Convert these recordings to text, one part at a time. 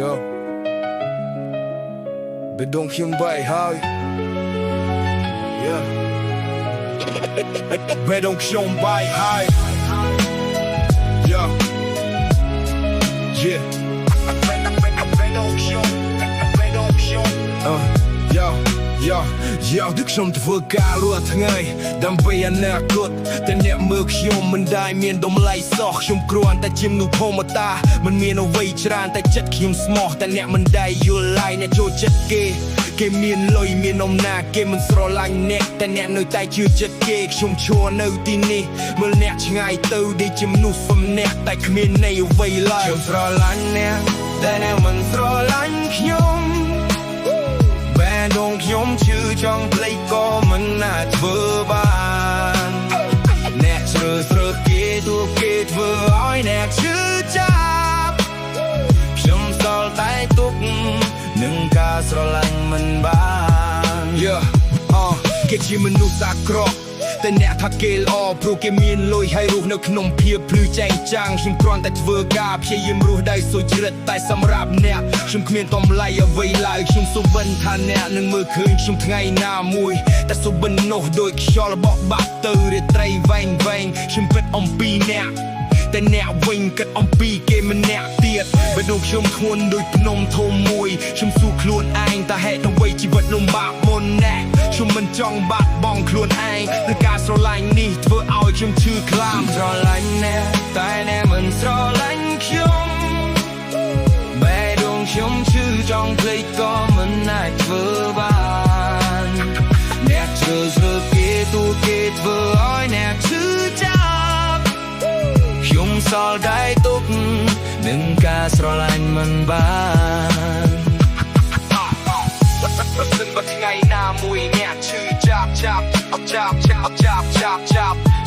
Yo Bên đông khiêm bay hơi Yeah Bên đông khiêm bay hơi Yeah Yeah Yo Đức trongធ្វើការលួថ្ងៃដើម្បីអនាគតតែអ្នកមើលខ្ញុំមិនដែលមានតម្លៃសោះខ្ញុំគ្រាន់តែជាមនុស្សធម្មតាមិនមានអ្វីច្រើនតែចិត្តខ្ញុំស្មោះតែអ្នកមិនដែលយល់ឡើយអ្នកចូលចិត្តគេមានលុយមានអំណាចគេមិនស្រឡាញ់អ្នកតែអ្នកនៅតែជឿចិត្តគេខ្ញុំឈរនៅទីនេះមើលអ្នកឆ្ងាយទៅដូចជាមនុស្សសំណាក់តែគ្មានន័យអ្វីឡើយខ្ញុំស្រឡាញ់អ្នកតែអ្នកមិនស្រឡាញ់ខ្ញុំដងខ្ញុំឈឺចង់ភ្លេចក៏មិនអាចធ្វើបានអ្នកជ្រើសរើសគេទូគេធ្វើឲ្យអ្នកឈឺចាប់ខ្ញុំសល់តែទុកនឹងការស្រឡាញ់មិនបានគេជាមនុស្សអាក្រក់តែអ្នកថាគេល្អព្រោះគេមានលុយហើយរស់នៅក្នុងភាពភ្លឺចែងចាំងខ្ញុំគ្រាន់តែធ្វើការព្យាយាមរស់ដោយសុចរិតតែសម្រាប់អ្នកខ្ញុំគ្មានតម្លៃអ្វីឡើយខ្ញុំសុបិនថាអ្នកនឹងមើលឃើញខ្ញុំថ្ងៃណាមួយតែសុបិននោះដូចខ្យល់បក់បាក់ទៅរាត្រីវែងខ្ញុំគិតអំពីអ្នកតែអ្នកវិញគិតអំពីគេម្នាក់ទៀតបើដូចខ្ញុំធ្ងន់ដូចភ្នំធំមួយខ្ញុំសួរខ្លួនឯងតើហេតុអ្វីជីវិតលំបាកមុនណាស់ខ្ញុំមិនចង់បាត់បង់ខ្លួនឯងឬការស្រឡាញ់នេះធ្វើឲ្យខ្ញុំឈឺខ្លាំងស្រឡាញ់អ្នកតែអ្នកមិនស្រឡាញ់ខ្ញុំបែរដងខ្ញុំឈឺចង់ភ្លេចក៏មិនអាចធ្វើបានអ្នកជ្រើសរើសគេទូគេធ្វើឲ្យអ្នកឈឺចាប់ខ្ញុំសល់តែទុកនឹងការស្រឡាញ់មិនបានប្រសិនបើថ្ងៃណាមួយអ្នកឈឺចាប់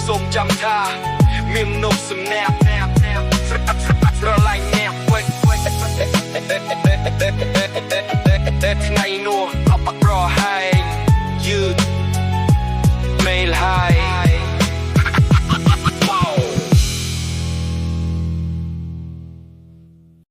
សូមចាំថាមានមនុស្សសម្នាក់